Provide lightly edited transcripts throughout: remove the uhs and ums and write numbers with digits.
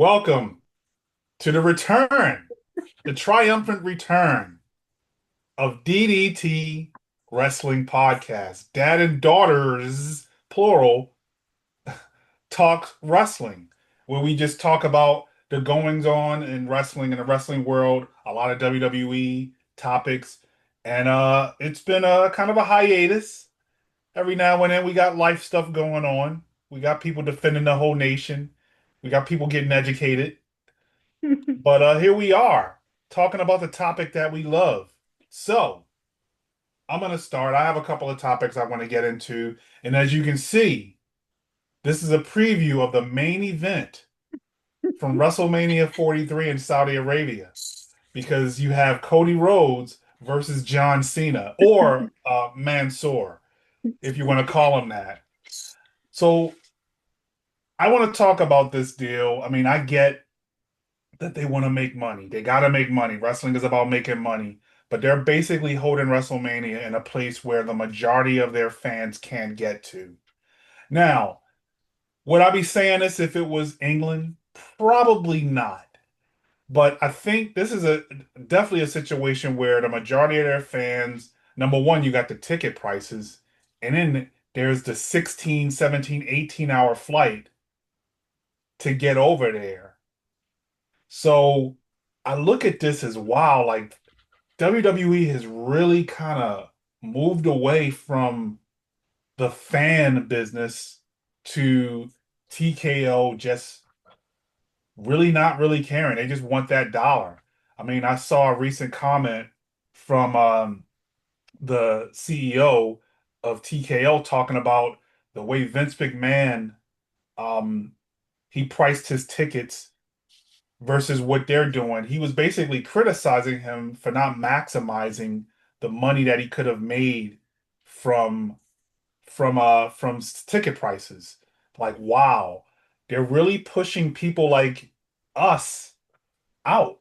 Welcome to the triumphant return of DDT Wrestling Podcast. Dad and daughters, plural, talk wrestling, where we just talk about the goings on in wrestling in the wrestling world, a lot of WWE topics, and it's been a kind of a hiatus. Every now and then we got life stuff going on. We got people defending the whole nation. We got people getting educated. But here we are talking about the topic that we love. So I'm going to start. I have a couple of topics I want to get into. And as you can see, this is a preview of the main event from WrestleMania 43 in Saudi Arabia because you have Cody Rhodes versus John Cena or Mansoor, if you want to call him that. So I want to talk about this deal. I mean, I get that they want to make money. They got to make money. Wrestling is about making money, but they're basically holding WrestleMania in a place where the majority of their fans can't get to. Now, would I be saying this if it was England? Probably not. But I think this is a definitely a situation where the majority of their fans, number one, you got the ticket prices, and then there's the 16, 17, 18-hour flight to get over there. So I look at this as wow, like WWE has really kind of moved away from the fan business to TKO just really not really caring. They just want that dollar. I mean, I saw a recent comment from the CEO of TKO talking about the way Vince McMahon um, he priced his tickets versus what they're doing. He was basically criticizing him for not maximizing the money that he could have made from from ticket prices. Like, wow, they're really pushing people like us out.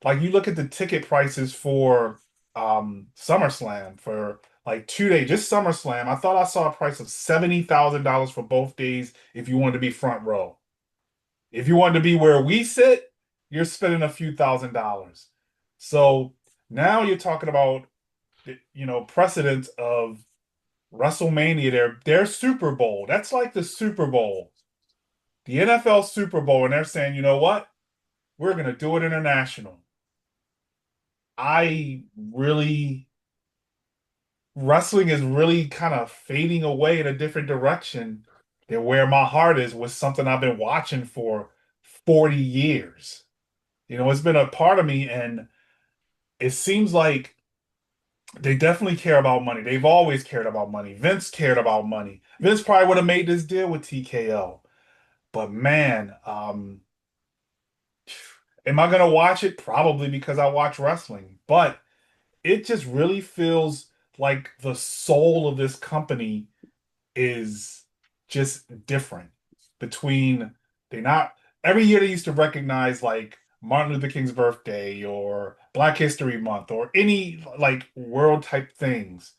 Like you look at the ticket prices for SummerSlam for like 2 days, just SummerSlam. I thought I saw a price of $70,000 for both days if you wanted to be front row. If you want to be where we sit, you're spending a few $1,000s. So now you're talking about, precedents of WrestleMania, their Super Bowl. That's like the Super Bowl, the NFL Super Bowl, and they're saying, you know what? We're gonna do it international. I really wrestling is really kind of fading away in a different direction than where my heart is with something I've been watching for 40 years. It's been a part of me, and it seems like they definitely care about money. They've always cared about money. Vince cared about money. Vince probably would have made this deal with TKO. But man, am I gonna watch it? Probably because I watch wrestling. But it just really feels like the soul of this company is just different between they not every year they used to recognize like Martin Luther King's birthday or Black History Month or any like world type things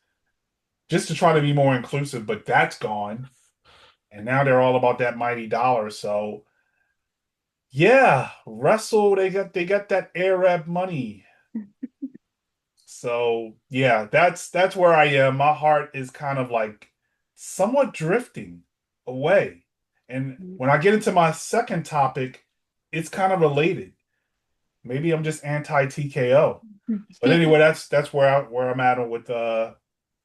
just to try to be more inclusive, but that's gone. And now they're all about that mighty dollar. So yeah, wrestle, they got that Arab money. So yeah, that's where I am. My heart is kind of like somewhat drifting away. And when I get into my second topic, it's kind of related. Maybe I'm just anti TKO. But anyway, that's where I'm at with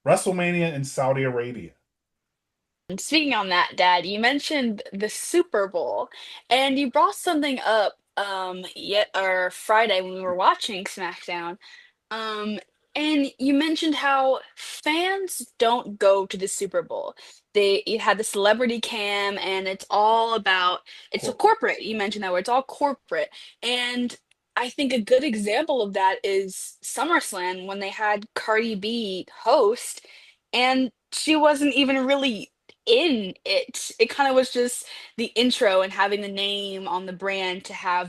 WrestleMania in Saudi Arabia. And speaking on that, Dad, you mentioned the Super Bowl, and you brought something up yet or Friday when we were watching SmackDown. Um, and you mentioned how fans don't go to the Super Bowl. You had the celebrity cam, and it's a Corporate. corporate. You mentioned that word, it's all corporate. And I think a good example of that is SummerSlam when they had Cardi B host, and she wasn't even really in it. It kind of was just the intro and having the name on the brand to have,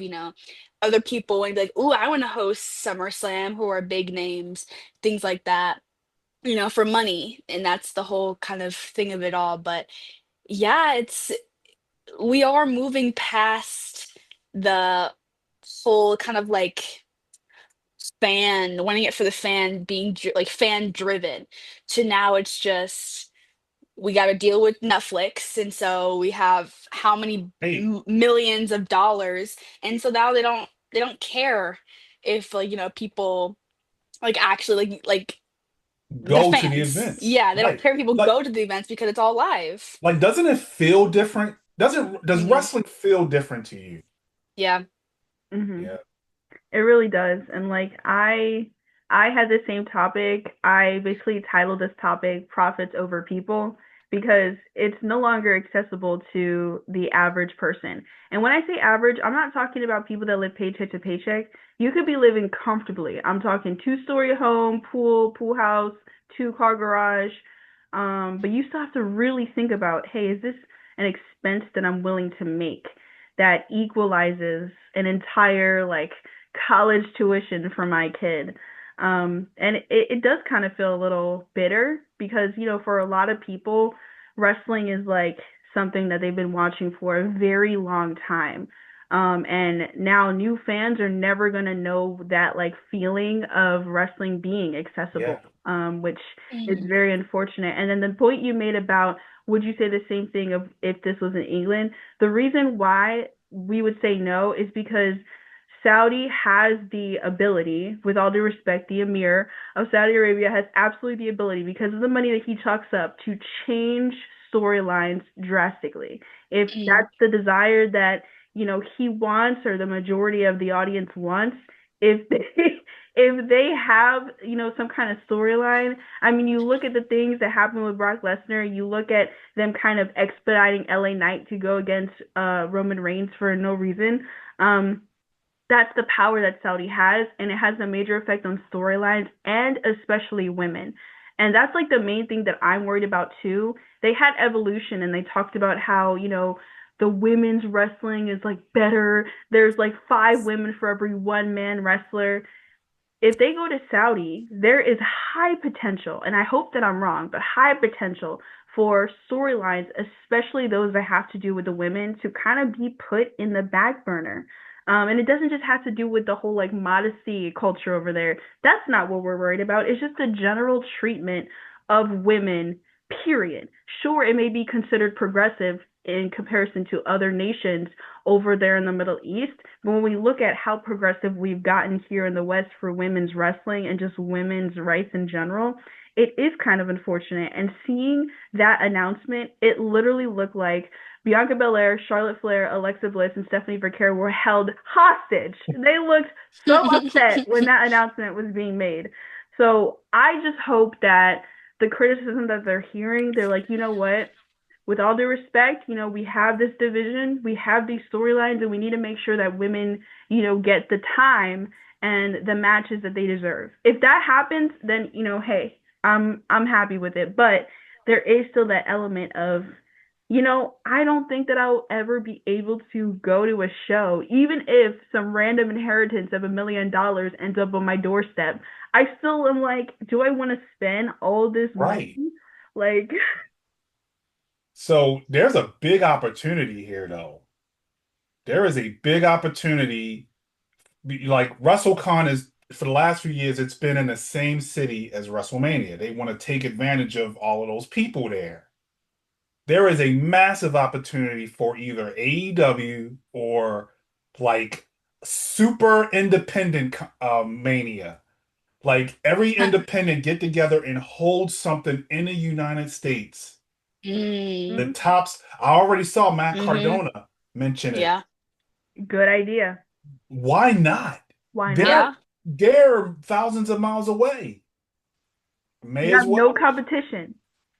other people and be like, "Ooh, I want to host SummerSlam," who are big names, things like that, for money. And that's the whole kind of thing of it all. But yeah, we are moving past the whole kind of like fan, wanting it for the fan, being like fan driven, to now it's just we got to deal with Netflix, and so we have how many Hey, millions of dollars, and so now they don't care if, like, people like actually like the go to the fans. events. Yeah, they don't Right. care if people Like go to the events because it's all live. doesn't it feel different? Does Hmm. wrestling feel different to you? Yeah. Hmm. Yeah. It really does. And like I had the same topic. I basically titled this topic Profits Over People because it's no longer accessible to the average person. And when I say average, I'm not talking about people that live paycheck to paycheck. You could be living comfortably. I'm talking two-story home, pool house, two-car garage. But you still have to really think about, hey, is this an expense that I'm willing to make that equalizes an entire like college tuition for my kid. And it does kind of feel a little bitter because, for a lot of people, wrestling is like something that they've been watching for a very long time. And now new fans are never going to know that like feeling of wrestling being Yeah. accessible, which is Mm. very unfortunate. And then the point you made about would you say the same thing of if this was in England? The reason why we would say no is because Saudi has the ability, with all due respect, the Emir of Saudi Arabia has absolutely the ability, because of the money that he chalks up, to change storylines drastically. If Mm. that's the desire that, he wants or the majority of the audience wants, if they if they have, some kind of storyline, I mean, you look at the things that happened with Brock Lesnar, you look at them kind of expediting LA Knight to go against Roman Reigns for no reason. Um, that's the power that Saudi has, and it has a major effect on storylines and especially women. And that's like the main thing that I'm worried about too. They had Evolution and they talked about how, the women's wrestling is like better. There's like five women for every one man wrestler. If they go to Saudi, there is high potential, and I hope that I'm wrong, but high potential for storylines, especially those that have to do with the women, to kind of be put in the back burner. And it doesn't just have to do with the whole like modesty culture over there. That's not what we're worried about. It's just the general treatment of women, period. Sure, it may be considered progressive in comparison to other nations over there in the Middle East, but when we look at how progressive we've gotten here in the West for women's wrestling and just women's rights in general, it is kind of unfortunate. And seeing that announcement, it literally looked like Bianca Belair, Charlotte Flair, Alexa Bliss, and Stephanie Vercare were held hostage. They looked so upset when that announcement was being made. So I just hope that the criticism that they're hearing, they're like, you know what? With all due respect, we have this division, we have these storylines, and we need to make sure that women, get the time and the matches that they deserve. If that happens, then hey, I'm happy with it. But there is still that element of, I don't think that I'll ever be able to go to a show, even if some random inheritance of $1 million ends up on my doorstep. I still am like, do I want to spend all this money? Right. Like, So there's a big opportunity here, though. There is a big opportunity. Like WrestleCon is for the last few years, it's been in the same city as WrestleMania. They want to take advantage of all of those people there. There is a massive opportunity for either AEW or like super independent mania. Like every independent get together and hold something in the United States. The Mm. mm, tops, I already saw Matt Hmm. Cardona mention it. Yeah. good idea. Why not? Why not? They're Yeah. they're thousands of miles away. May You as have no well. competition.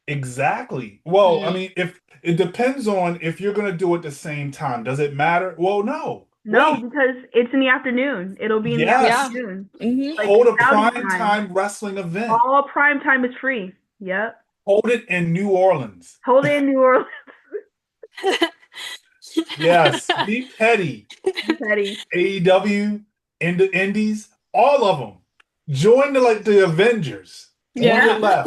Exactly. Well, I Mm. mean, if it depends on if you're going to do it at the same time. Does it matter? Well, no. No, Wait. because it's in the afternoon. It'll be in the Yeah. Yes. afternoon. Hmm. Like Hold a Saudi prime time. time wrestling event. All prime time is free. Yep. Hold it in New Orleans. Hold it in New Orleans. Yes. Be petty. Petty. AEW, in the Indies, all of them. Join the Avengers. Only Yeah. Yeah.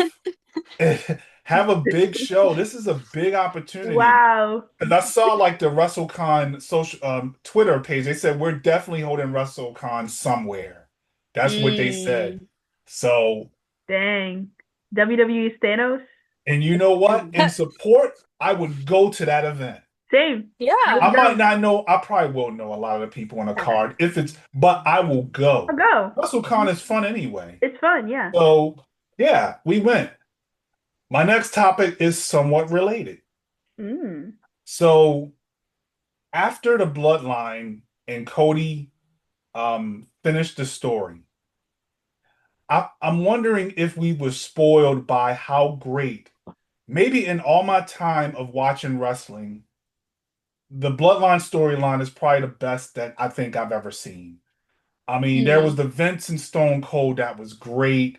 left. have a big show. This is a big opportunity. Wow. Because I saw like the WrestleCon social Twitter page. They said we're definitely holding WrestleCon somewhere. That's what they said. Mm. So, Dang. WWE Thanos? and you know what? In support, I would go to that event. Same. I Yeah. I would might go. not know, I probably will know a lot of the people on the card if it's, but I will I'll go. go. WrestleCon is fun anyway. It's fun, yeah. So, yeah, we went. My next topic is somewhat related. Mm. So, after the Bloodline and Cody finished the story, I'm wondering if we were spoiled by how great, maybe in all my time of watching wrestling, the Bloodline storyline is probably the best that I think I've ever seen. I mean, there was Mm. the Vince and Stone Cold that was great.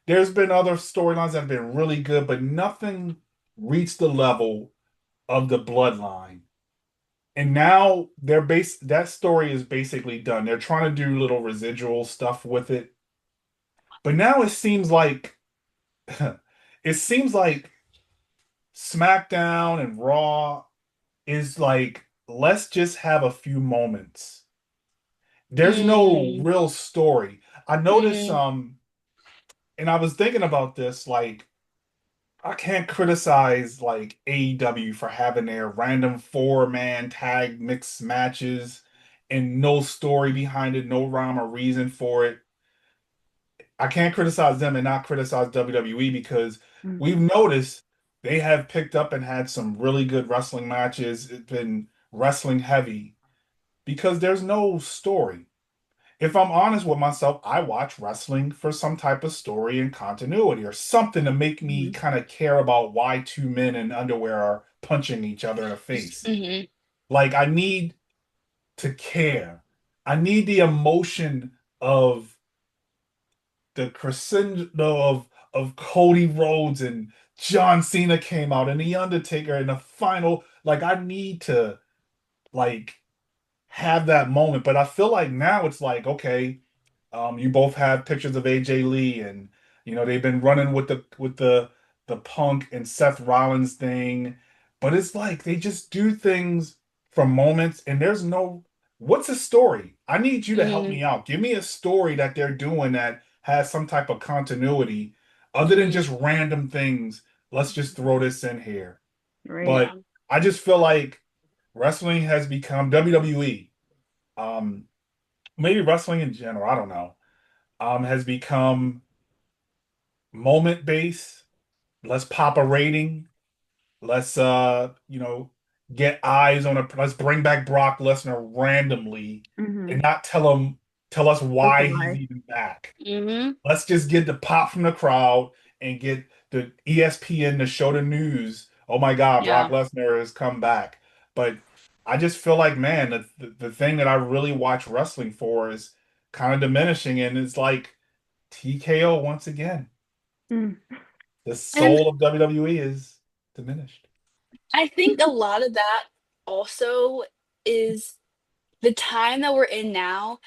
There's been other storylines that have been really good, but nothing reached the level of the Bloodline. And now that story is basically done. They're trying to do little residual stuff with it. But now it seems like it seems like SmackDown and Raw is like, let's just have a few moments. There's no Mm. real story. I noticed Mm. and I was thinking about this, like I can't criticize like AEW for having their random four-man tag mixed matches and no story behind it, no rhyme or reason for it. I can't criticize them and not criticize WWE because Mm. we've noticed they have picked up and had some really good wrestling matches. It's been wrestling heavy because there's no story. If I'm honest with myself, I watch wrestling for some type of story and continuity or something to make me Mm. kind of care about why two men in underwear are punching each other in the face. Mhm. Like, I need to care. I need the emotion of the crescendo of Cody Rhodes and John Cena came out and The Undertaker in the final. Like, I need to like have that moment. But I feel like now it's like, okay, you both have pictures of AJ Lee, and they've been running with the Punk and Seth Rollins thing, but it's like they just do things from moments, and there's no what's a story? I need you to help Mhm. me out. Give me a story that they're doing that has some type of continuity, other than Mhm. just random things. Let's just throw this in here. Right. But Yeah. I just feel like wrestling has become WWE. Um, maybe wrestling in general, I don't know, has become moment based. Let's pop a rating. Let's get eyes on a. Let's bring back Brock Lesnar randomly and Mm-hmm. not tell us That's why he's why. even back. Mhm. Let's just get the pop from the crowd and get the ESPN to show the news. Oh my God, Brock Yeah. Lesnar has come back. But I just feel like, man, the thing that I really watch wrestling for is kind of diminishing, and it's like TKO once again. Mm. The And soul of WWE is diminished. I think a lot of that also is the time that we're in now.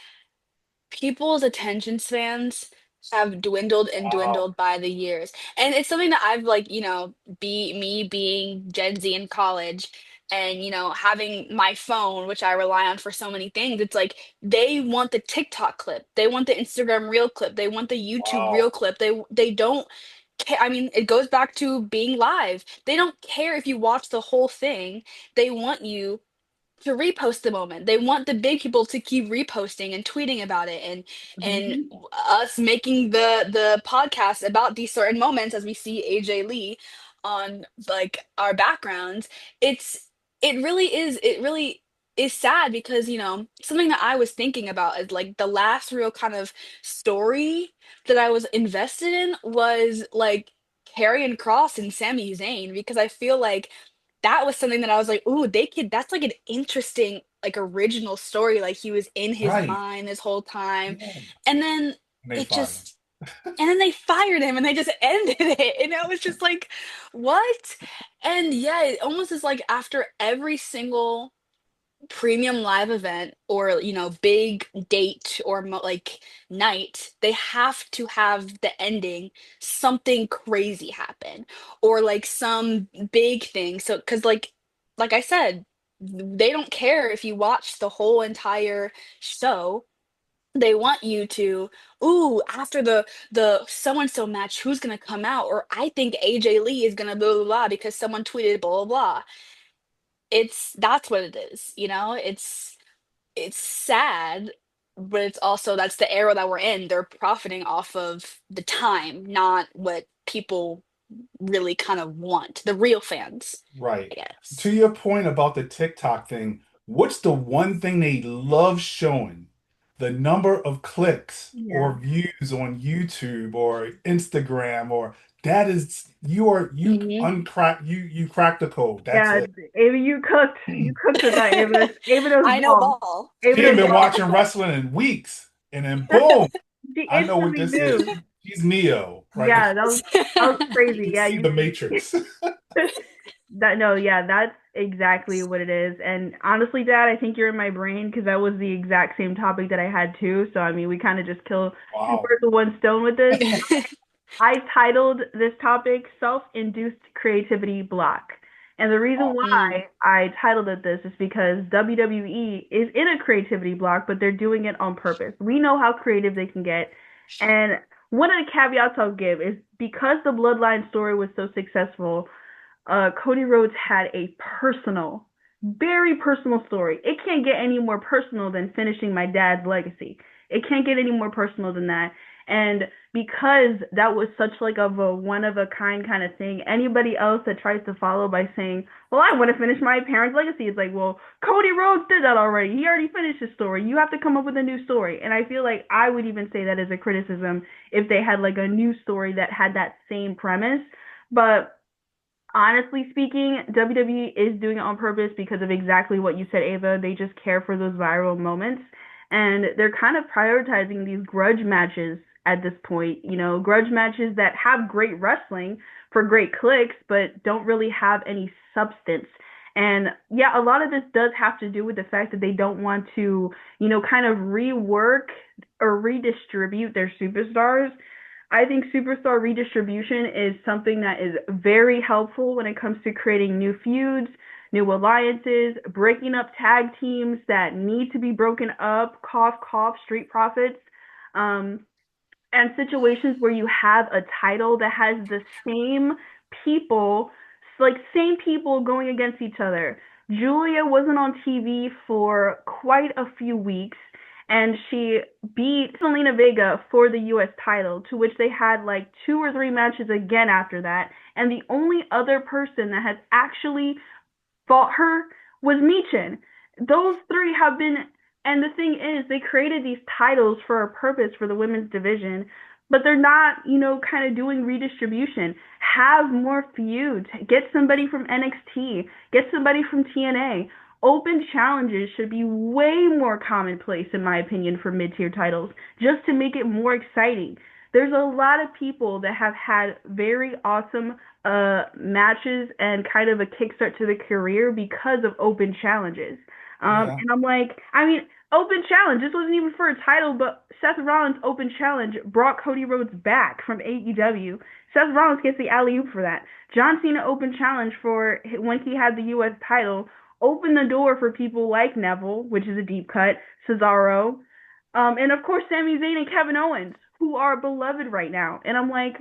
People's attention spans have dwindled and Wow. dwindled by the years. And it's something that I've like, be me being Gen Z in college and, having my phone, which I rely on for so many things. It's like they want the TikTok clip. They want the Instagram reel clip. They want the YouTube reel Wow. clip. They don't care. I mean, it goes back to being live. They don't care if you watch the whole thing. They want you to repost the moment. They want the big people to keep reposting and tweeting about it and Mm-hmm. us making the podcast about these certain moments as we see AJ Lee on like our backgrounds. It's it really is sad because something that I was thinking about is like the last real kind of story that I was invested in was like Karrion Cross and Sami Zayn because I feel like that was something that I was like, "Ooh, they could that's like an interesting, like, original story, like, he was in his Right. mind this whole time." Yeah. And then And they it fired him. just and then they fired him and they just ended it, and I was just like, "What?" And yeah, it almost is like after every single premium live event or big date or like night, they have to have the ending something crazy happen or like some big thing. So because like I said, they don't care if you watch the whole entire show. They want you to, ooh, after the so and so match, who's gonna come out? Or I think AJ Lee is gonna blah blah blah because someone tweeted blah blah blah. That's what it is, it's sad, but it's also that's the era that we're in. They're profiting off of the time, not what people really kind of want. The real fans, Right. I To guess. your point about the TikTok thing, what's the one thing they love showing? The number of clicks Yeah. or views on YouTube or Instagram or that is you cracked the code. That's Yeah, it. Ava, you cooked with that, Ava. Ava knows I know ball. ball. Ava She ain't knows been ball. watching wrestling in weeks. And then boom, She I know what instantly this is. knew. She's Neo right now. Yeah, that was You crazy. can Yeah, see the you Matrix. that no, yeah, that's exactly what it is. And honestly, Dad, I think you're in my brain because that was the exact same topic that I had too. So I mean, we kind of just kill two Wow. birds with one stone with this. I titled this topic Self-Induced Creativity Block. And the reason Mm, why I titled it this is because WWE is in a creativity block, but they're doing it on purpose. We know how creative they can get. And one of the caveats I'll give is because the Bloodline story was so successful, Cody Rhodes had a personal, very personal story. It can't get any more personal than finishing my dad's legacy. It can't get any more personal than that. And because that was such like of a one of a kind kind of thing, anybody else that tries to follow by saying, "Well, I want to finish my parents' legacy," it's like, "Well, Cody Rhodes did that already. He already finished his story. You have to come up with a new story." And I feel like I would even say that as a criticism if they had like a new story that had that same premise. But honestly speaking, WWE is doing it on purpose because of exactly what you said, Ava. They just care for those viral moments. And they're kind of prioritizing these grudge matches at this point. Grudge matches that have great wrestling for great clicks, but don't really have any substance. And yeah, a lot of this does have to do with the fact that they don't want to, kind of rework or redistribute their superstars. I think superstar redistribution is something that is very helpful when it comes to creating new feuds, new alliances, breaking up tag teams that need to be broken up, cough, cough, Street Profits, um, and situations where you have a title that has the people, same people going against each other. Julia wasn't on TV for quite a few weeks, and she beat Selena Vega for the U.S. title, to which they had like 2 or 3 matches again after that. And the only other person that has actually fought her was Michin. Those three have been, and the thing is, they created these titles for a purpose for the women's division, but they're not, kind of doing redistribution. Have more feuds. Get somebody from NXT. Get somebody from TNA. Open challenges should be way more commonplace, in my opinion, for mid-tier titles, just to make it more exciting. There's a lot of people that have had very awesome matches and kind of a kickstart to the career because of open challenges. Yeah. And I'm like, I mean, open challenge. This wasn't even for a title, but Seth Rollins' open challenge brought Cody Rhodes back from AEW. Seth Rollins gets the alley oop for that. John Cena open challenge for when he had the U.S. title opened the door for people like Neville, which is a deep cut, Cesaro, and of course Sami Zayn and Kevin Owens, who are beloved right now. And I'm like,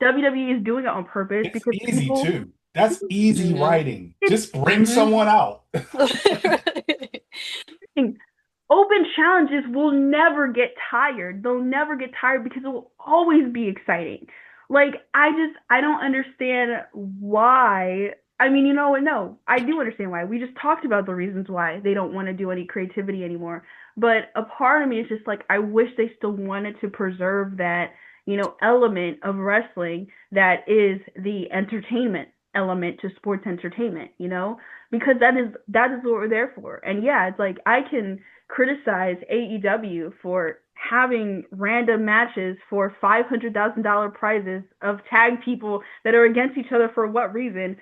WWE is doing it on purpose It's because easy too. That's easy mm. writing. Just bring Hmm. someone out. open challenges will never get tired. They'll never get tired because it will always be exciting. Like I don't understand why. I mean, no, I do understand why. We just talked about the reasons why they don't want to do any creativity anymore. But a part of me is just like I wish they still wanted to preserve that, element of wrestling that is the entertainment element to sports entertainment, because that is what we're there for. And yeah, it's like I can criticize AEW for having random matches for $500,000 prizes of tag people that are against each other for what reason,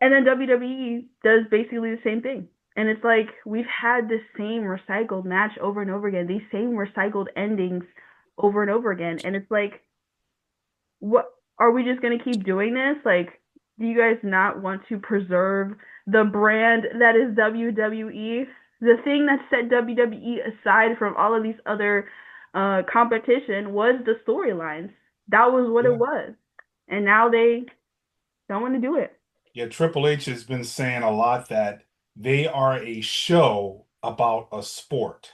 and then WWE does basically the same thing. And it's like we've had this same recycled match over and over again, these same recycled endings over and over again. And it's like, what are we just gonna keep doing this? Like, do you guys not want to preserve the brand that is WWE? The thing that set WWE aside from all of these other competition was the storylines. That was what it Yeah. was. And now they don't want to do it. Yeah, Triple H has been saying a lot that they are a show about a sport.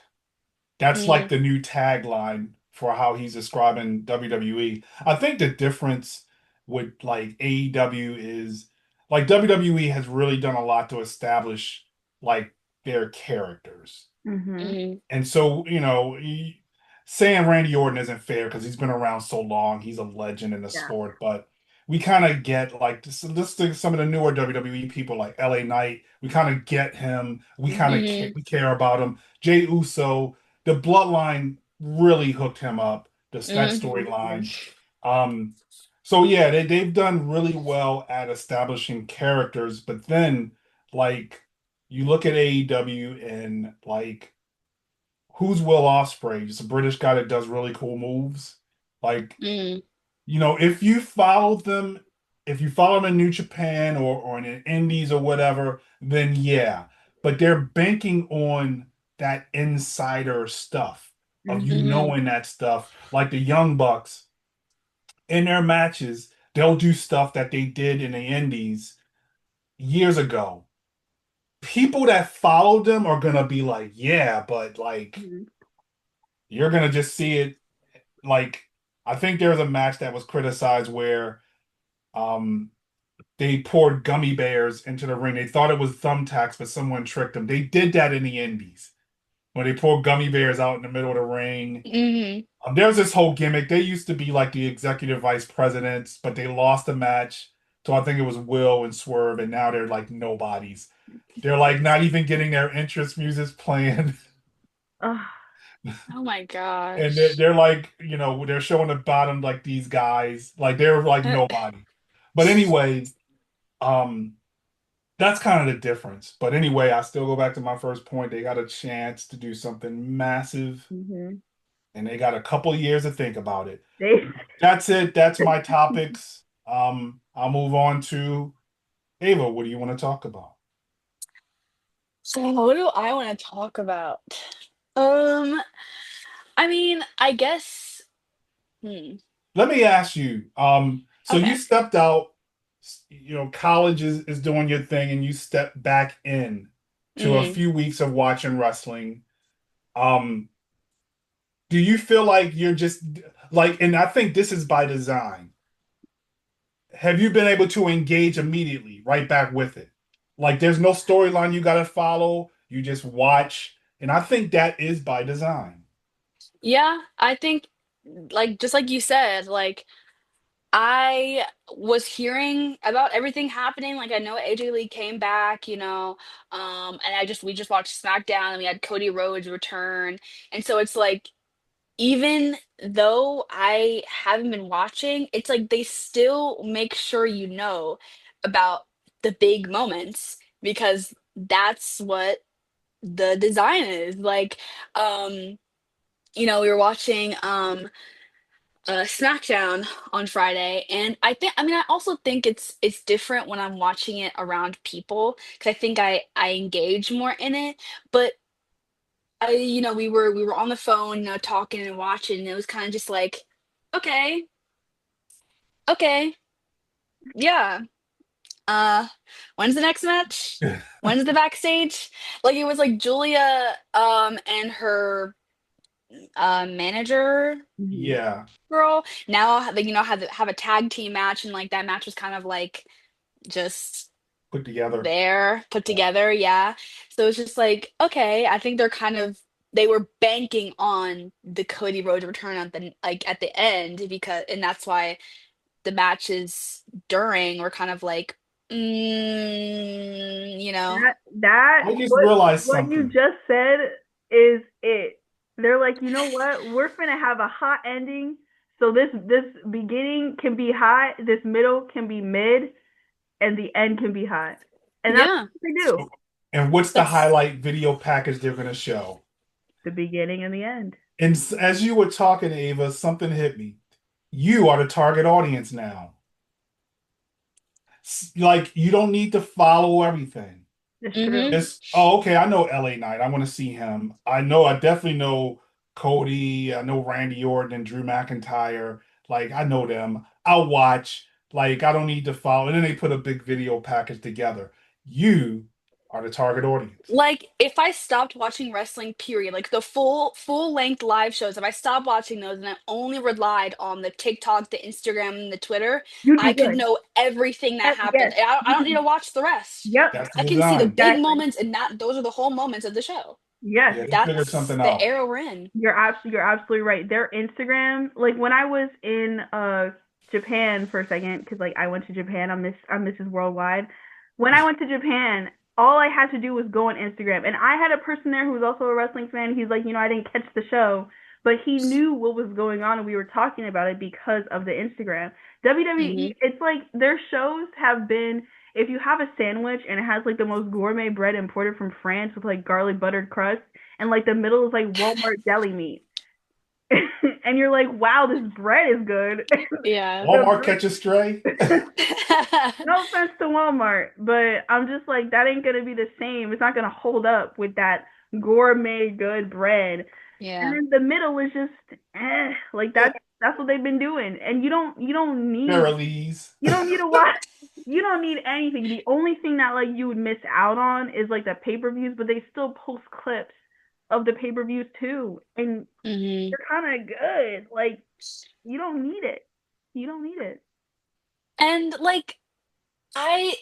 That's like Mm, the new tagline for how he's describing WWE. I think the difference with like AEW is like WWE has really done a lot to establish like their characters. Mhm. mm, And so, saying Randy Orton isn't fair because he's been around so long. He's a legend in the Yeah. sport, but we kind of get like this thing, some of the newer WWE people like LA Knight. We kind of get him. We kind of Mhm. care, mm, we care about him. Jay Uso, the Bloodline really hooked him up. That mm, storyline. Um, so yeah, they've done really well at establishing characters, but then like you look at AEW and like who's Will Ospreay? Just a British guy that does really cool moves. Like, mm, if you follow them, if you follow them in New Japan or in the Indies or whatever, then yeah. But they're banking on that insider stuff of you Mhm. mm, knowing that stuff. Like the Young Bucks in their matches, they'll do stuff that they did in the Indies years ago. People that follow them are gonna be like, yeah, but like Mhm. you're gonna just see it like I think there was a match that was criticized where um they poured gummy bears into the ring. They thought it was thumbtacks, but someone tricked them. They did that in the Indies when they poured gummy bears out in the middle of the ring. mm. There's this whole gimmick. They used to be like the executive vice presidents, but they lost the match. So I think it was Will and Swerve, and now they're like nobodies. They're like not even getting their entrance music playing. Ugh. Oh my And gosh. they're like, they're showing the bottom like these guys, like they're like nobody. But anyway, um, that's kind of the difference. But anyway, I still go back to my first point. They got a chance to do something massive, Mhm. and they got a couple years to think about it. They That's it. That's my topics. I'll move on to Ava. What do you want to talk about? So what do I want to talk about? Um, I mean, I guess, hmm, Let me ask you. So you okay. stepped out, college is doing your thing, and you stepped back in to a Mm. few weeks of watching wrestling. Um, do you feel like you're just like, and I think this is by design. Have you been able to engage immediately, right back with it? Like, there's no storyline you got to follow. You just watch, and I think that is by design. Yeah, I think like just like you said, like I was hearing about everything happening. Like I know AJ Lee came back, and we just watched SmackDown and we had Cody Rhodes return. And so it's like even though I haven't been watching, it's like they still make sure you know about the big moments because that's what the design is. Like, um, we were watching SmackDown on Friday, and I mean, I also think it's different when I'm watching it around people because I think I engage more in it. But we were on the phone, talking and watching, and it was kind of just like, okay, okay, yeah. Uh, when's the next match? When's the backstage? Like it was like Julia, and her manager Mhm. Yeah, girl now like have a tag team match, and like that match was kind of like just put together. there put Yeah. together, yeah. So it's just like, okay, I think they were banking on the Cody Rhodes return at the end, because and that's why the matches during were kind of like, you know. that I just what realized what you something. just said is it. They're like, you know what? We're finna have a hot ending. So this beginning can be hot, this middle can be mid, and the end can be hot. And that's Yeah. what they So, do. And what's the That's highlight video package they're going to show? The beginning and the end. And as you were talking, Ava, something hit me. You are the target audience now. Like, you don't need to follow everything. It's true. mm-hmm. It's, oh, okay, I know LA Knight. I want to see him. I definitely know Cody. I know Randy Orton and Drew McIntyre. Like, I know them. I'll watch. Like, I don't need to follow. And then they put a big video package together. You are the target audience. Like if I stopped watching wrestling, period, like the full length live shows, if I stopped watching those and I only relied on the TikTok, the Instagram, and the Twitter, You'd be I could good. know everything that Yes. happened. And I don't need to watch the rest. Yep. That's the I can see the design. big Exactly. moments, and that those are the whole moments of the show. Yes. Yeah, they figured That's something the out. era we're in. You're absolutely right. Their Instagram, like when I was in Japan for a second, because like I went to Japan, I'm Mrs. Worldwide. When I went to Japan, all I had to do was go on Instagram, and I had a person there who was also a wrestling fan. He's like, I didn't catch the show, but he knew what was going on, and we were talking about it because of the Instagram. Hmm. WWE, it's like their shows have been. If you have a sandwich and it has like the most gourmet bread imported from France with like garlic buttered crust, and like the middle is like Walmart deli meat. And you're like, wow, this bread is good. Yeah. Walmart catch a stray. No offense to Walmart, but I'm just like, that ain't gonna be the same. It's not gonna hold up with that gourmet good bread. And Yeah. then the middle is just like that's what they've been doing. And Barrelese. you don't need to watch you don't need anything. The only thing that like you would miss out on is like the pay-per-views, but they still post clips of the pay-per-views too. And Hmm. they're kind of good. Like you don't need it. You don't need it. And like I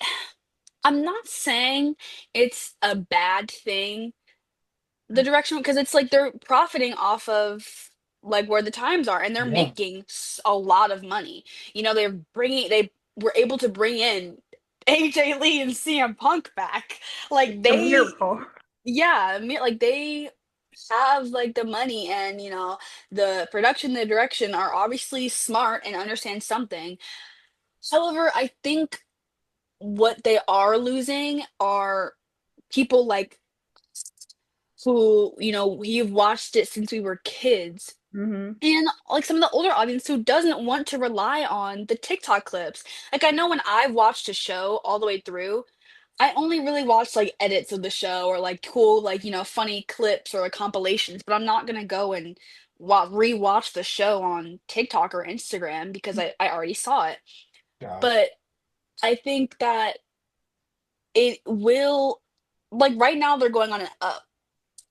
I'm not saying it's a bad thing, the direction, because it's like they're profiting off of like where the times are, and they're Yeah, making a lot of money. They were able to bring in AJ Lee and CM Punk back. Like A they, miracle. yeah, I mean, like they have like the money, and the production, the direction are obviously smart and understand something. However, I think what they are losing are people like who, we've watched it since we were kids. Mhm. And like some of the older audience who doesn't want to rely on the TikTok clips. Like I know when I watched a show all the way through, I only really watched like edits of the show or like cool, like, funny clips or like compilations, but I'm not gonna go and rewatch the show on TikTok or Instagram because I already saw it. gotcha. But I think that it will, like right now they're going on an up.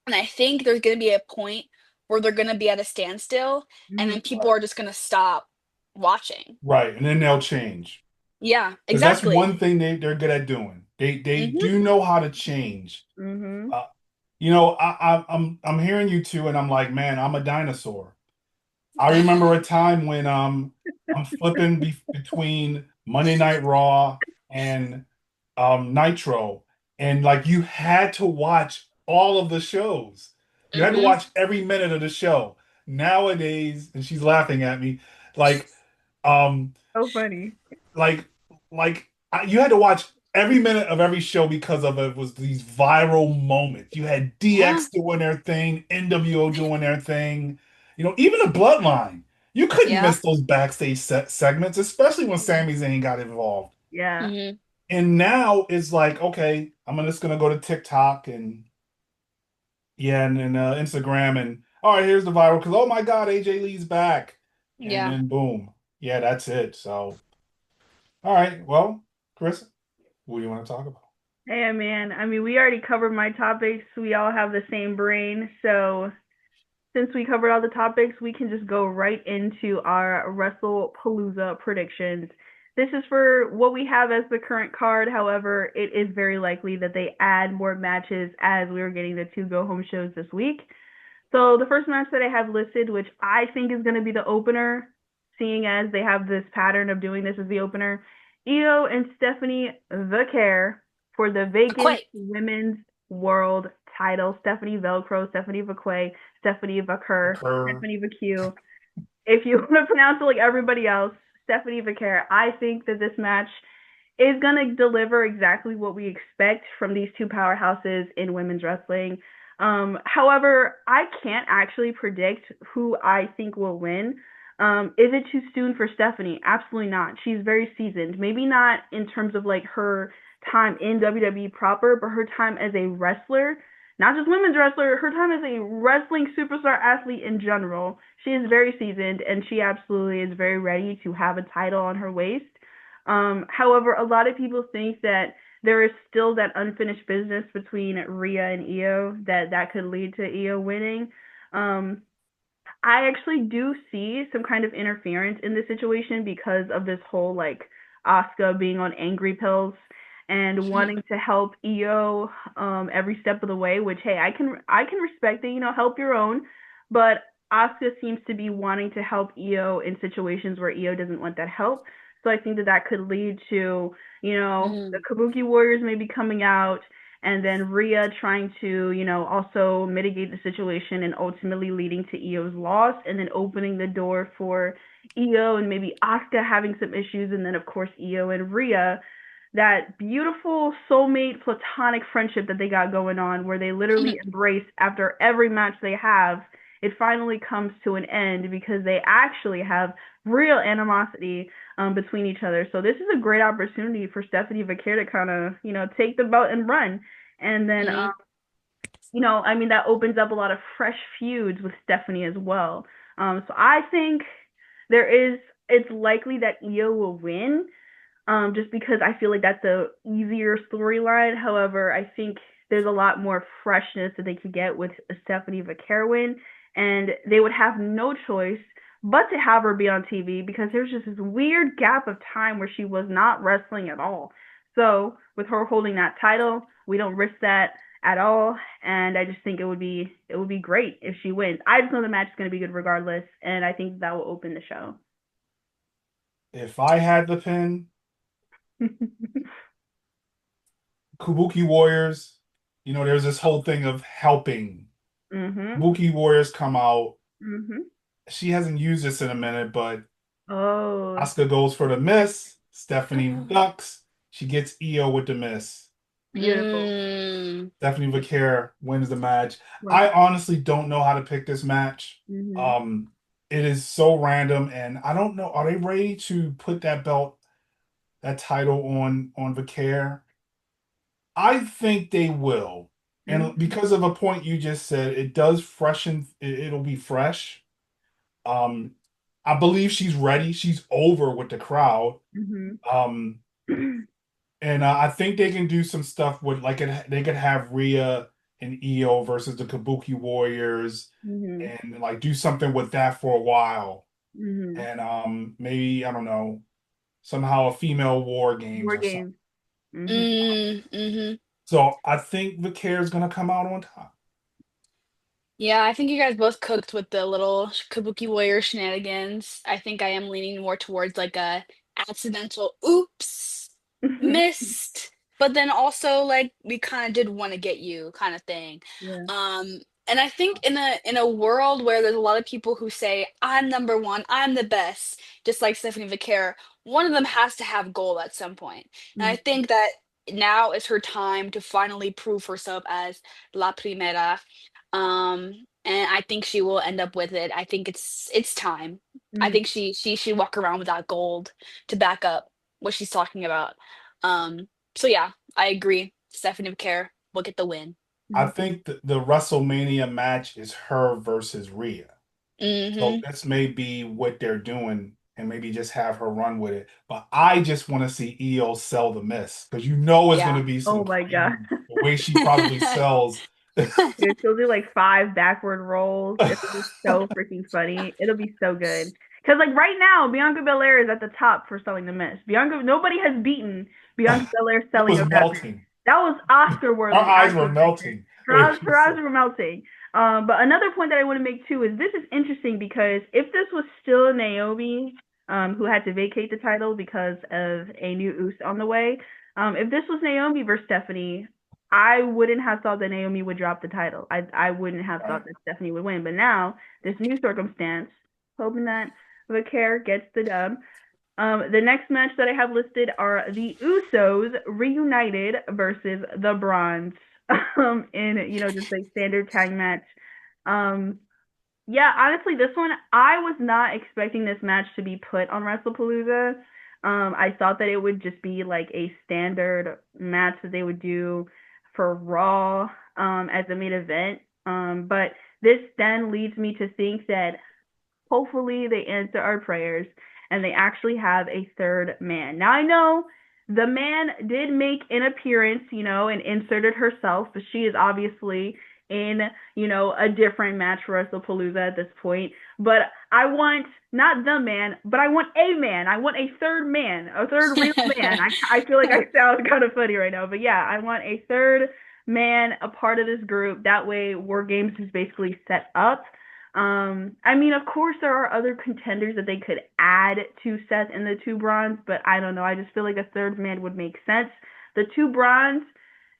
And I think there's going to be a point where they're going to be at a standstill, and Mhm. then people Right. are just going to stop watching. Right. And then they'll change. Yeah, Because that's exactly. one thing they're good at doing. They Hmm. do know how to change. Mhm. Uh, I'm hearing you two, and I'm like, man, I'm a dinosaur. I remember a time when I'm flipping between Monday Night Raw and Nitro, and like you had to watch all of the shows. You had to Hmm. watch every minute of the show. Nowadays, and she's laughing at me, like um So funny. like you had to watch every minute of every show because of it was these viral moments. You had Yeah, DX doing their thing, NWO doing their thing. Even the Bloodline. You couldn't yeah. miss those backstage segments, especially when Sami Zayn got involved. Yeah. Hmm. And now it's like, okay, I'm just gonna go to TikTok and yeah, and Instagram, and all right, here's the viral because oh my God, AJ Lee's back, and Yeah. then boom, yeah, that's it. So, all right, well, Chris, what do you want to talk about? Hey, man. I mean, we already covered my topics. We all have the same brain. So, since we covered all the topics, we can just go right into our WrestlePalooza predictions. This is for what we have as the current card. However, it is very likely that they add more matches as we are getting the two go home shows this week. So the first match that I have listed, which I think is going to be the opener, seeing as they have this pattern of doing this as the opener, Io and Stephanie the Care for the vacant Quite. women's world title. Stephanie Velcro, Stephanie Vacquet, Stephanie Vacur, Occur. Stephanie Vacue. If you want to pronounce it like everybody else, Stephanie Vacare. I think that this match is going to deliver exactly what we expect from these two powerhouses in women's wrestling. However, I can't actually predict who I think will win. Is it too soon for Stephanie? Absolutely not. She's very seasoned. Maybe not in terms of like her time in WWE proper, but her time as a wrestler, not just women's wrestler, her time as a wrestling superstar athlete in general. She is very seasoned and she absolutely is very ready to have a title on her waist. However, a lot of people think that there is still that unfinished business between Rhea and Io that could lead to Io winning. Um, I actually do see some kind of interference in this situation because of this whole like Asuka being on angry pills and wanting to help Io every step of the way, which hey, I can respect that, help your own, but Asuka seems to be wanting to help Io in situations where Io doesn't want that help. So I think that could lead to, the Mm, Kabuki Warriors maybe coming out and then Rhea trying to, also mitigate the situation and ultimately leading to Io's loss and then opening the door for Io and maybe Asuka having some issues and then of course Io and Rhea, that beautiful soulmate platonic friendship that they got going on where they literally embrace after every match they have. It finally comes to an end because they actually have real animosity between each other. So this is a great opportunity for Stephanie Vaquer to kind of, take the belt and run. And then, mm, I mean, that opens up a lot of fresh feuds with Stephanie as well. So I think it's likely that Io will win, just because I feel like that's a easier storyline. However, I think there's a lot more freshness that they could get with a Stephanie Vaquer win, and they would have no choice but to have her be on TV because there's just this weird gap of time where she was not wrestling at all. So with her holding that title, we don't risk that at all, and I just think it would be great if she wins. I just know the match is going to be good regardless, and I think that will open the show. If I had the pin, Kabuki Warriors, there's this whole thing of helping. Mhm. Kabuki Warriors come out. Mhm. She hasn't used this in a minute, but Oh, Asuka goes for the miss. Stephanie ducks. She gets Io with the miss. beautiful. mm, Stephanie Vaquer wins the match. Right. I honestly don't know how to pick this match. Mhm. Um, it is so random, and I don't know. Are they ready to put that belt, that title on Vaquer? I think they will. And Mhm. because of a point you just said, it does freshen, it'll be fresh. Um, I believe she's ready. She's over with the crowd. Mhm. Um, and I think they can do some stuff with they could have Rhea and Io versus the Kabuki Warriors Mhm. and like do something with that for a while. Mhm. And maybe I don't know, somehow a female war games War or something. games. Mhm. mhm. So I think Vaquer is gonna come out on top. Yeah, I think you guys both cooked with the little Kabuki Warrior shenanigans. I think I am leaning more towards like a accidental oops, missed, but then also like we kind of did want to get you kind of thing. Yeah. And I think in a world where there's a lot of people who say I'm number one, I'm the best, just like Stephanie Vaquer, one of them has to have goal at some point. And I Mhm. think that now is her time to finally prove herself as La Primera, and I think she will end up with it. I think it's time. I Mhm. think she should walk around with that gold to back up what she's talking about. So yeah, I agree. Stephanie Care will get the win. I Mhm. think the WrestleMania match is her versus Rhea. So Mm-hmm. this may be what they're doing and maybe just have her run with it. But I just want to see Io sell the miss because it's going Yeah. to be Oh some my God. crazy the way she probably sells. Yeah, she'll do like five backward rolls. It'll be so freaking funny. It'll be so good. Cause like right now, Bianca Belair is at the top for selling the miss. Nobody has beaten Bianca Belair It selling was a backward. melting. That was Oscar Our worthy, eyes were actually, right there. melting when she Her eyes said, were melting. But another point that I want to make too is this is interesting because if this was still Naomi, who had to vacate the title because of a new Uso on the way, if this was Naomi versus Stephanie, I wouldn't have thought that Naomi would drop the title. I wouldn't have thought right. that Stephanie would win. But now, this new circumstance, hoping that Vaquer gets the dub. The next match that I have listed are the Usos reunited versus the Bronze in just a standard tag match. Um, yeah, honestly, this one I was not expecting this match to be put on WrestlePalooza. I thought that it would just be like a standard match that they would do for Raw as a main event. But this then leads me to think that hopefully they answer our prayers and they actually have a third man. Now I know the man did make an appearance, and inserted herself, but she is obviously in, a different match for WrestlePalooza at this point. But I want not the man, but I want a man. I want a third man, a third real man. I feel like I sound kind of funny right now, but yeah, I want a third man, a part of this group. That way, War Games is basically set up. I mean, of course, there are other contenders that they could add to Seth and the two Bronze, but I don't know. I just feel like a third man would make sense. The two Bronze,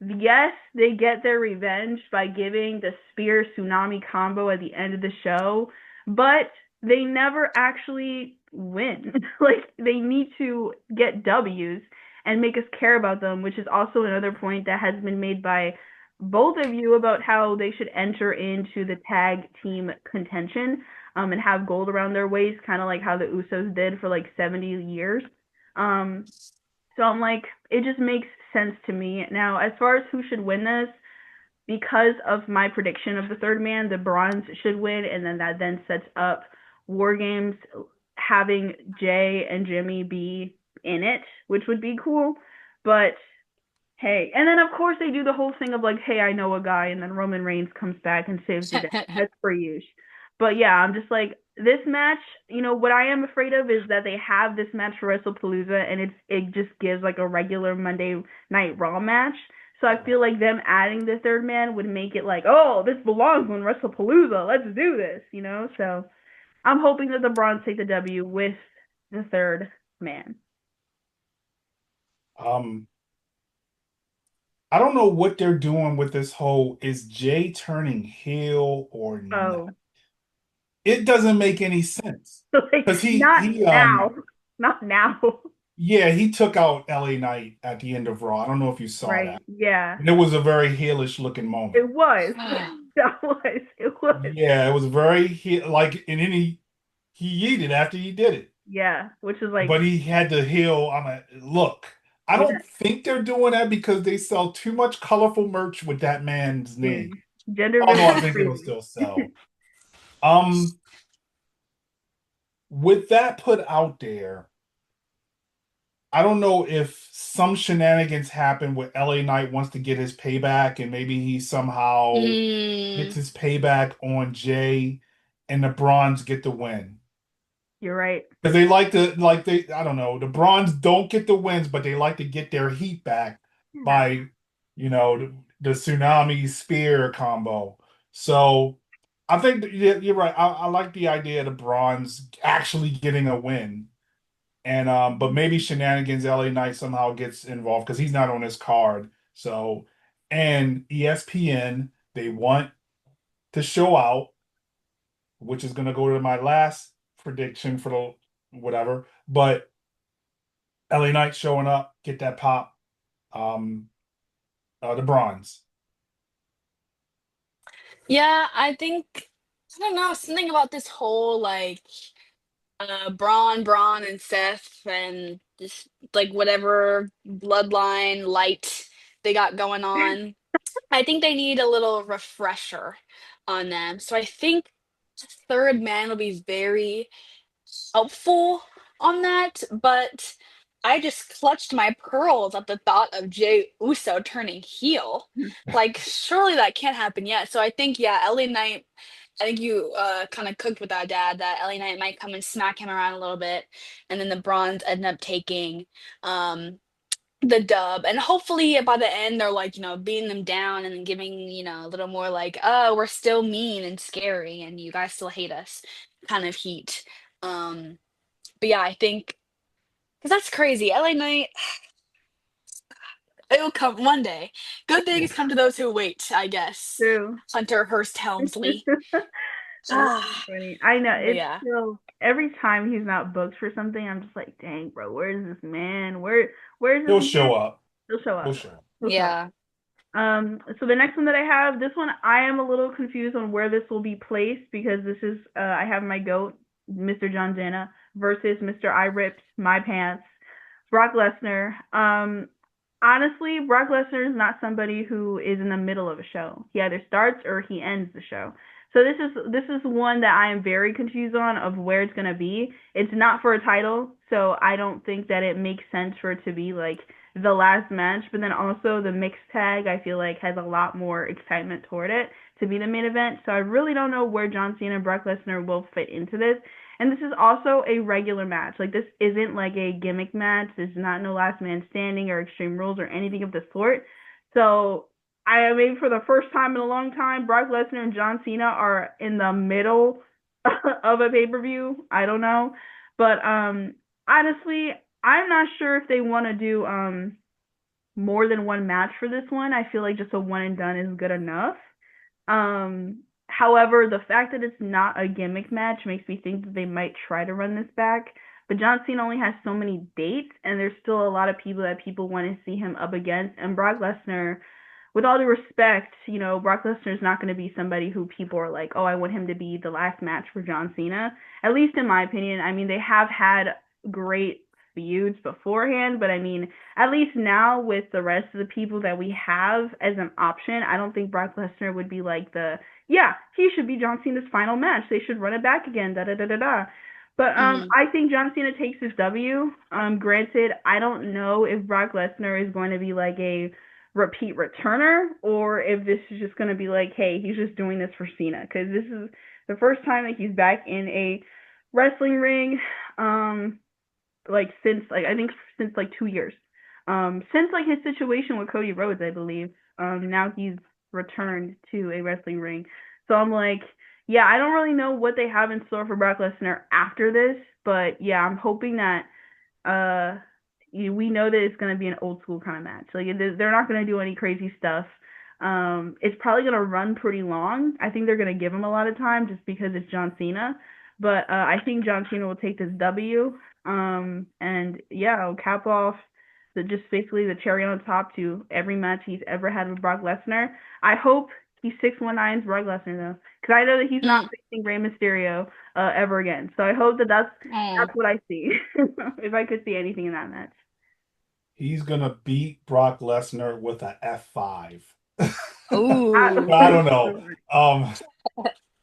yes, they get their revenge by giving the Spear Tsunami combo at the end of the show, but they never actually win. Like, they need to get W's and make us care about them, which is also another point that has been made by both of you about how they should enter into the tag team contention and have gold around their waist, kind of like how the Usos did for like 70 years. Um, so I'm like, it just makes sense to me. Now, as far as who should win this, because of my prediction of the third man, the Bronze should win, and then that then sets up War Games having Jay and Jimmy be in it, which would be cool. But hey, and then of course they do the whole thing of like, hey, I know a guy, and then Roman Reigns comes back and saves the day. That's for you. But yeah, I'm just like this match. What I am afraid of is that they have this match for WrestlePalooza, and it just gives like a regular Monday Night Raw match. So I feel like them adding the third man would make it like, oh, this belongs on WrestlePalooza. Let's do this. So I'm hoping that the Bronze take the W with the third man. Um, I don't know what they're doing with this whole is Jay turning heel or not. Oh, It doesn't make any sense. like Because he not he now, not now. yeah, he took out LA Knight at the end of Raw. I don't know if you saw Right? that. Yeah, And it was a very heelish looking moment. it was. That was. It was. Yeah, it was very like and then he yeeted after he did it. Yeah, which is like, But he had to heal. I'm like, look, I yeah, don't think they're doing that because they sell too much colorful merch with that man's name. dude. Gender reveal Although I is think it'll crazy. still sell. Um, with that put out there, I don't know if some shenanigans happen where LA Knight wants to get his payback and maybe he somehow gets Mm, his payback on Jay and the Bronze get the win. You're right. Because they like to, like they, I don't know, the Bronze don't get the wins, but they like to get their heat back Yeah. by, the tsunami spear combo. So I think you're right. I like the idea of the Bronze actually getting a win. And but maybe shenanigans LA Knight somehow gets involved because he's not on this card. So and ESPN, they want to show out, which is gonna go to my last prediction for the whatever. But LA Knight showing up, get that pop. Um, the Bronze. yeah, I don't know, something about this whole like Braun and Seth and just like whatever bloodline light they got going on. I think they need a little refresher on them. So I think third man will be very helpful on that, but I just clutched my pearls at the thought of Jey Uso turning heel. Like, surely that can't happen yet. So I think, yeah, LA Knight, I think you kind of cooked with that, Dad, that LA Knight might come and smack him around a little bit, and then the Bronze end up taking um, the dub. And hopefully by the end, they're like, beating them down and then giving, a little more like, oh, we're still mean and scary, and you guys still hate us kind of heat. Um, but yeah, I think because that's crazy. LA Knight, it'll come one day. Good things come to those who wait, I guess. True. Hunter Hearst Helmsley. That's Ah, funny. I know but it's yeah. still every time he's not booked for something, I'm just like, dang, bro, where's this man? Where's He'll this man? show up. He'll show He'll up. show up. He'll show up. Yeah. So the next one that I have, this one I am a little confused on where this will be placed because this is I have my goat, Mr. John Cena versus Mr. I ripped my pants, Brock Lesnar. Honestly, Brock Lesnar is not somebody who is in the middle of a show. He either starts or he ends the show. So this is one that I am very confused on of where it's gonna be. It's not for a title, so I don't think that it makes sense for it to be like the last match. But then also the mixed tag, I feel like has a lot more excitement toward it to be the main event. So I really don't know where John Cena and Brock Lesnar will fit into this. And this is also a regular match. Like this isn't like a gimmick match. There's not no last man standing or extreme rules or anything of the sort. So I mean for the first time in a long time, Brock Lesnar and John Cena are in the middle of a pay-per-view. I don't know. But honestly, I'm not sure if they want to do more than one match for this one. I feel like just a one and done is good enough. However, the fact that it's not a gimmick match makes me think that they might try to run this back. But John Cena only has so many dates, and there's still a lot of people that people want to see him up against. And Brock Lesnar, with all due respect, Brock Lesnar is not going to be somebody who people are like, oh, I want him to be the last match for John Cena. At least in my opinion. I mean, they have had great feuds beforehand, but I mean, at least now with the rest of the people that we have as an option, I don't think Brock Lesnar would be like yeah, he should be John Cena's final match. They should run it back again, da da da da da. But Hmm. I think John Cena takes his W. Granted, I don't know if Brock Lesnar is going to be like a repeat returner or if this is just going to be like, hey, he's just doing this for Cena because this is the first time that he's back in a wrestling ring. Like since like I think since like 2 years. Since like his situation with Cody Rhodes, I believe. Now he's returned to a wrestling ring. So I'm like, yeah, I don't really know what they have in store for Brock Lesnar after this, but yeah, I'm hoping that uh we know that it's gonna be an old school kind of match. Like they're not gonna do any crazy stuff. It's probably gonna run pretty long. I think they're gonna give him a lot of time just because it's John Cena. But I think John Cena will take this W. And yeah, I'll cap off just basically the cherry on top to every match he's ever had with Brock Lesnar. I hope he 619's Brock Lesnar though, because I know that he's not Mm. facing Rey Mysterio ever again. So I hope that Oh. that's what I see. If I could see anything in that match. He's gonna beat Brock Lesnar with a F5. Ooh. I don't know. Um,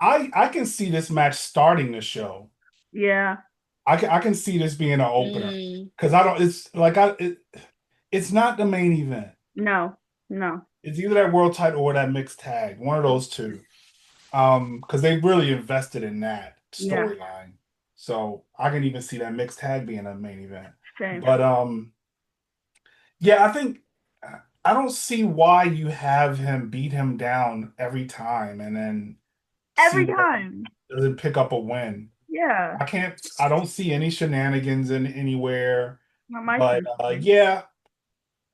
I can see this match starting the show. Yeah. I can see this being an opener Mm. because I don't. It's like it's not the main event. No. No. It's either that world title or that mixed tag, one of those two. Because they really invested in that Yeah. storyline, so I can even see that mixed tag being a main event. Same. But yeah, I think I don't see why you have him beat him down every time and then Every see time. doesn't pick up a win. Yeah. I don't see any shenanigans in anywhere. Not my But sense. yeah,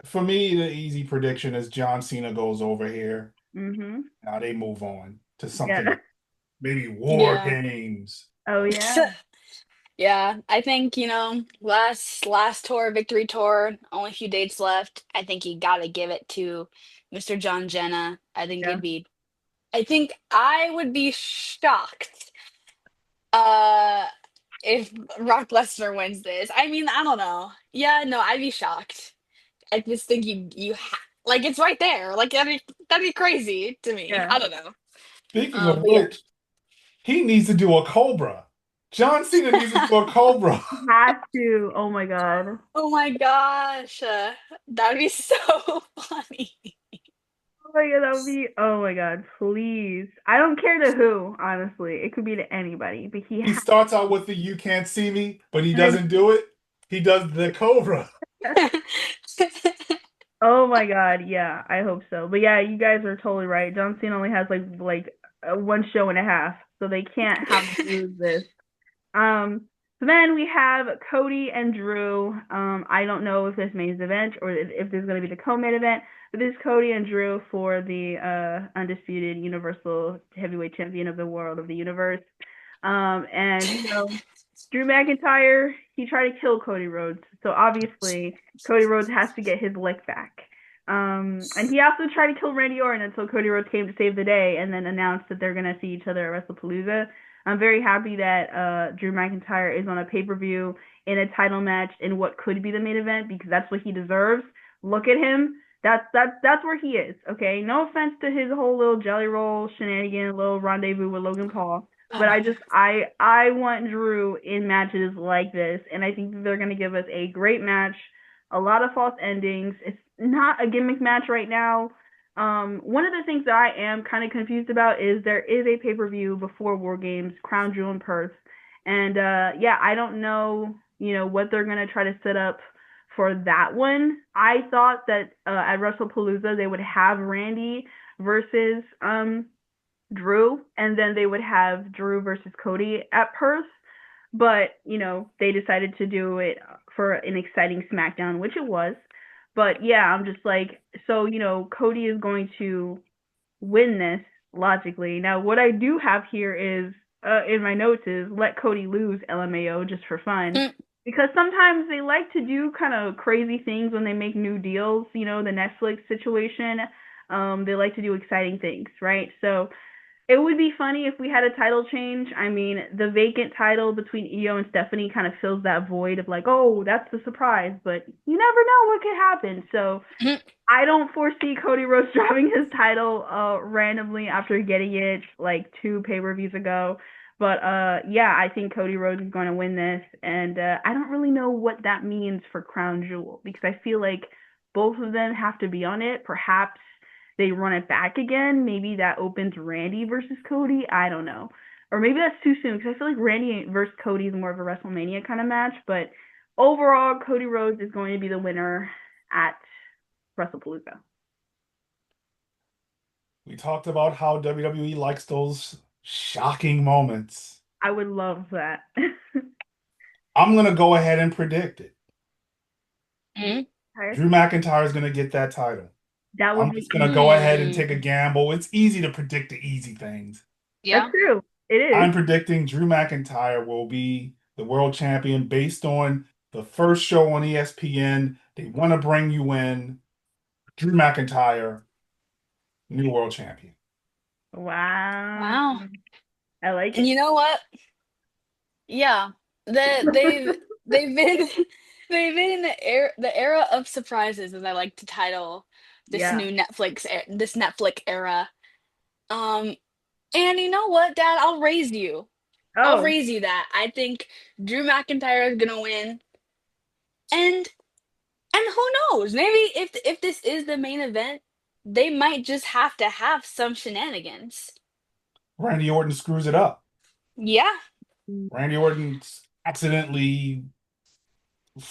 for me, the easy prediction is John Cena goes over here. Mhm. Now they move on to something, Yeah. maybe War Yeah. Games. Oh yeah. Yeah, I think, last tour, victory tour, only a few dates left. I think you gotta give it to Mr. John Jenna. Yeah. I think I would be shocked uh if Brock Lesnar wins this. I mean, I don't know. Yeah, no, I'd be shocked. I just think like it's right there. Like that'd be crazy to me. Yeah. I don't know. Speaking of But yeah. which, he needs to do a Cobra. John Cena needs to do a Cobra. Has to. Oh my god. Oh my gosh. That'd be so funny. Oh my god, that would be. Oh my god, please. I don't care to who, honestly. It could be to anybody, but he He has starts out with the "You can't see me," but he to. doesn't do it. He does the Cobra. Oh my god, yeah, I hope so. But yeah, you guys are totally right. John Cena only has like one show and a half, so they can't have him lose this. Um, So then we have Cody and Drew. I don't know if this main event or if there's going to be the co-main event, but this is Cody and Drew for the undisputed Universal Heavyweight Champion of the world of the universe. And Drew McIntyre, he tried to kill Cody Rhodes, so obviously Cody Rhodes has to get his lick back. And he also tried to kill Randy Orton until Cody Rhodes came to save the day and then announced that they're going to see each other at WrestlePalooza. I'm very happy that Drew McIntyre is on a pay-per-view in a title match in what could be the main event because that's what he deserves. Look at him. That's where he is. Okay, no offense to his whole little jelly roll shenanigan, little rendezvous with Logan Paul, but I want Drew in matches like this, and I think they're gonna give us a great match. A lot of false endings. It's not a gimmick match right now. One of the things that I am kind of confused about is there is a pay-per-view before War Games, Crown Jewel in Perth, and yeah, I don't know, what they're gonna try to set up for that one. I thought that at WrestlePalooza they would have Randy versus Drew, and then they would have Drew versus Cody at Perth. But, they decided to do it for an exciting SmackDown, which it was. But yeah, I'm just like, so, Cody is going to win this logically. Now, what I do have here is in my notes is let Cody lose LMAO just for fun. Mm. Because sometimes they like to do kind of crazy things when they make new deals, the Netflix situation. They like to do exciting things, right? So it would be funny if we had a title change. I mean, the vacant title between Io and Stephanie kind of fills that void of like, oh, that's the surprise, but you never know what could happen. So I don't foresee Cody Rhodes dropping his title randomly after getting it like 2 pay-per-views ago. But yeah, I think Cody Rhodes is going to win this, and I don't really know what that means for Crown Jewel because I feel like both of them have to be on it. Perhaps they run it back again. Maybe that opens Randy versus Cody. I don't know. Or maybe that's too soon because I feel like Randy versus Cody is more of a WrestleMania kind of match. But overall, Cody Rhodes is going to be the winner at WrestlePalooza. We talked about how WWE likes those shocking moments. I would love that. I'm going to go ahead and predict it. Mm. Drew McIntyre is going to get that title. That would I'm be just going to go ahead and take a gamble. It's easy to predict the easy things. Yeah. That's true. It is. I'm predicting Drew McIntyre will be the world champion based on the first show on ESPN. They want to bring you in. Drew McIntyre, new world champion. Wow. Wow. I like And it. you know what? Yeah. They've been they've been in the era of surprises, as I like to title this Yeah. new Netflix era. Um, and you know what, Dad? I'll raise you. I'll Oh, raise you that. I think Drew McIntyre is gonna win. And who knows? Maybe if this is the main event, they might just have to have some shenanigans. Randy Orton screws it up. Yeah. Randy Orton accidentally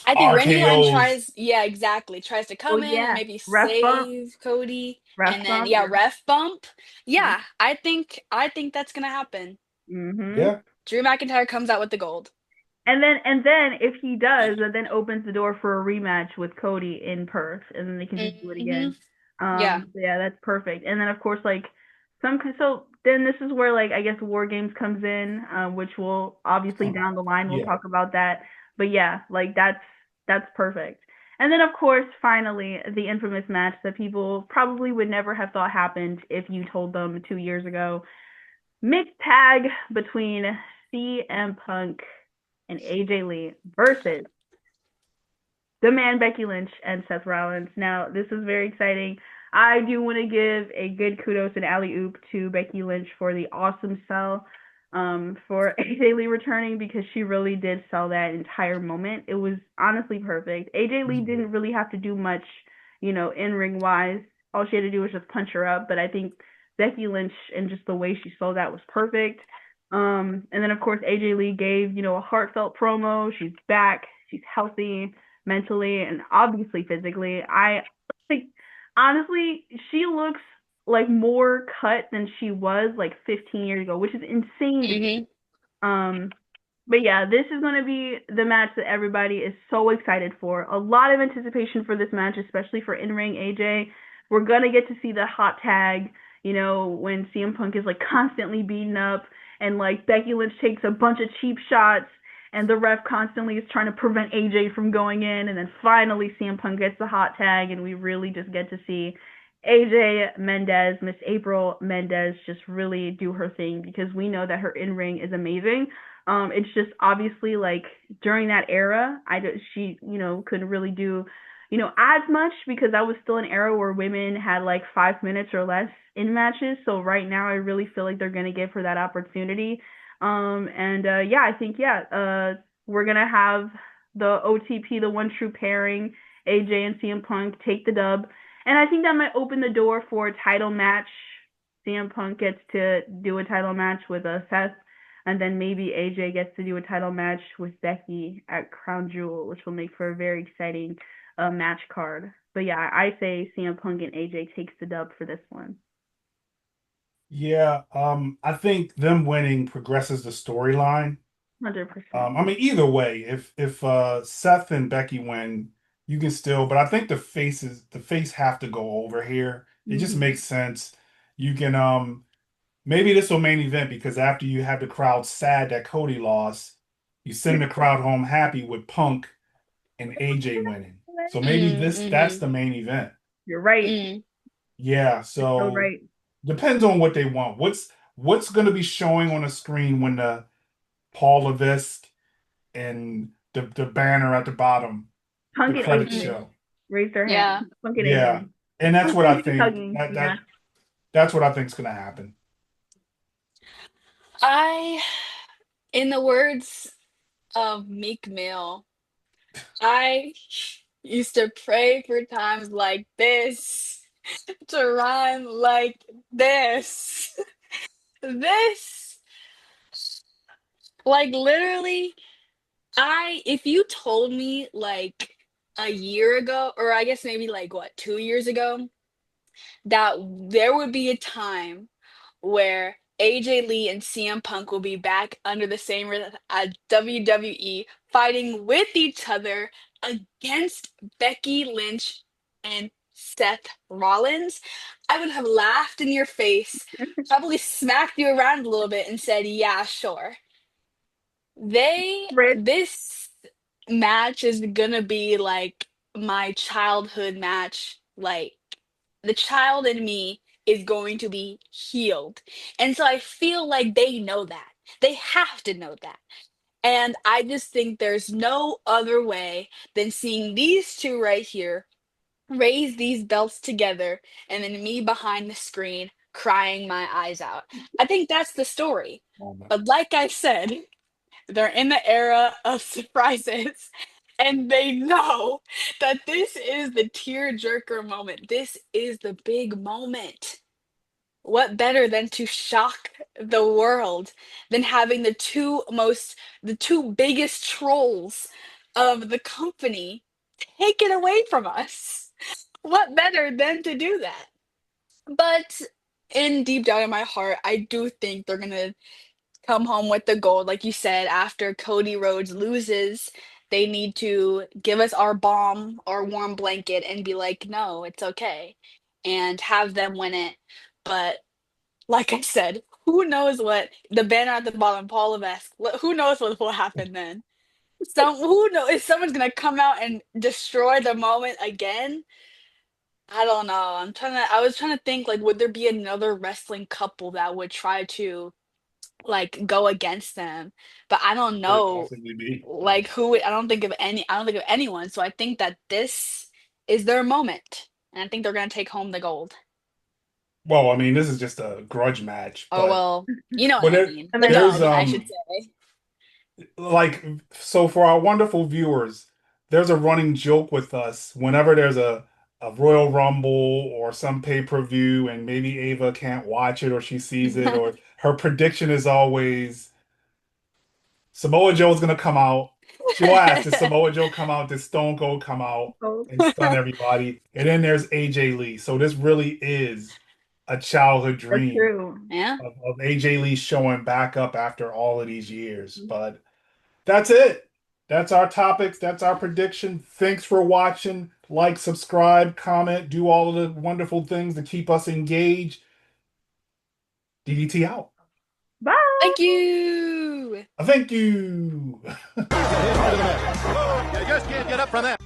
I think Randy Orton RKO's. tries, yeah, exactly. Tries to oh come in, yeah. maybe Ref bump. save Cody, and Ref then bump. yeah, Yeah. ref bump. Yeah, I think that's gonna happen. Mhm. Yeah. Drew McIntyre comes out with the gold. And then if he does, that then opens the door for a rematch with Cody in Perth, and then they can just do it Hmm. again. Yeah. So yeah, that's perfect. And then of course like so then this is where like I guess War Games comes in, which will obviously Oh, down the line we'll yeah. talk about that. But yeah, like that's perfect. And then of course finally the infamous match that people probably would never have thought happened if you told them 2 years ago. Mixed tag between CM Punk and AJ Lee versus the man Becky Lynch and Seth Rollins. Now, this is very exciting. I do want to give a good kudos and alley oop to Becky Lynch for the awesome sell for AJ Lee returning because she really did sell that entire moment. It was honestly perfect. AJ Lee didn't really have to do much, in ring wise. All she had to do was just punch her up. But I think Becky Lynch and just the way she sold that was perfect. And then of course AJ Lee gave, a heartfelt promo. She's back. She's healthy mentally and obviously physically. I think honestly, she looks like more cut than she was like 15 years ago, which is insane. Hmm. Um, But yeah, this is going to be the match that everybody is so excited for. A lot of anticipation for this match, especially for in-ring AJ. We're going to get to see the hot tag, when CM Punk is like constantly beaten up and like Becky Lynch takes a bunch of cheap shots and the ref constantly is trying to prevent AJ from going in, and then finally CM Punk gets the hot tag and we really just get to see AJ Mendez, Miss April Mendez, just really do her thing because we know that her in-ring is amazing. It's just obviously like during that era, she couldn't really do as much because that was still an era where women had like 5 minutes or less in matches. So right now, I really feel like they're gonna give her that opportunity. And yeah, I think we're gonna have the OTP, the one true pairing, AJ and CM Punk take the dub, and I think that might open the door for a title match. CM Punk gets to do a title match with Seth, and then maybe AJ gets to do a title match with Becky at Crown Jewel, which will make for a very exciting match card. But yeah, I say CM Punk and AJ takes the dub for this one. Yeah, I think them winning progresses the storyline. 100%. I mean, either way, if Seth and Becky win, you can still. But I think the face have to go over here. It just Mm-hmm. makes sense. You can maybe this will main event because after you have the crowd sad that Cody lost, you send the crowd home happy with Punk and AJ winning. So maybe that's Mm-hmm. the main event. You're right. Mm. Yeah, You're so so right. depends on what they want. What's going to be showing on the screen when the Paul Levesque and the banner at the bottom, the Punk and credit Mm. AJ show. raise their hand. Yeah. Punk and Yeah. AJ. And that's Punk what I and AJ think hugging. that Yeah. that that's what I think's gonna happen. I, in the words of Meek Mill, I used to pray for times like this to rhyme like this. This, like literally, if you told me like a year ago, or I guess maybe like what, 2 years ago, that there would be a time where AJ Lee and CM Punk will be back under the same roof at WWE fighting with each other against Becky Lynch and Seth Rollins, I would have laughed in your face, probably smacked you around a little bit and said, "Yeah, sure." Rich. This match is gonna be like my childhood match. Like the child in me is going to be healed. And so I feel like they know that. They have to know that. And I just think there's no other way than seeing these two right here raise these belts together and then me behind the screen crying my eyes out. I think that's the story. Moment. But like I said, they're in the era of surprises, and they know that this is the tearjerker moment. This is the big moment. What better than to shock the world than having the two biggest trolls of the company take it away from us? What better than to do that? But in deep down in my heart, I do think they're gonna come home with the gold. Like you said, after Cody Rhodes loses, they need to give us our bomb, our warm blanket, and be like, no, it's okay, and have them win it. But like I said, who knows what the banner at the bottom, Paul Levesque, who knows what will happen then? Who knows if someone's gonna come out and destroy the moment again? I don't know. I was trying to think like would there be another wrestling couple that would try to like go against them, but I don't Could it know possibly be? like I don't think of anyone, so I think that this is their moment, and I think they're gonna take home the gold. Well, I mean, this is just a grudge match, Oh but well, you know what but I there, mean, the there's Eventually. dub I should say. like so for our wonderful viewers, there's a running joke with us whenever there's a Royal Rumble or some pay-per-view and maybe Ava can't watch it or she sees it or her prediction is always Samoa Joe's gonna come out. She'll ask, did Samoa Joe come out? Did Stone Cold come out Oh, and stun everybody? And then there's AJ Lee. So this really is a childhood that's dream true. Yeah. of AJ Lee showing back up after all of these years. But That's it. That's our topics. That's our prediction. Thanks for watching. Like, subscribe, comment, do all of the wonderful things to keep us engaged. DDT out. Bye. Thank you. Thank you. You just can't get up from that.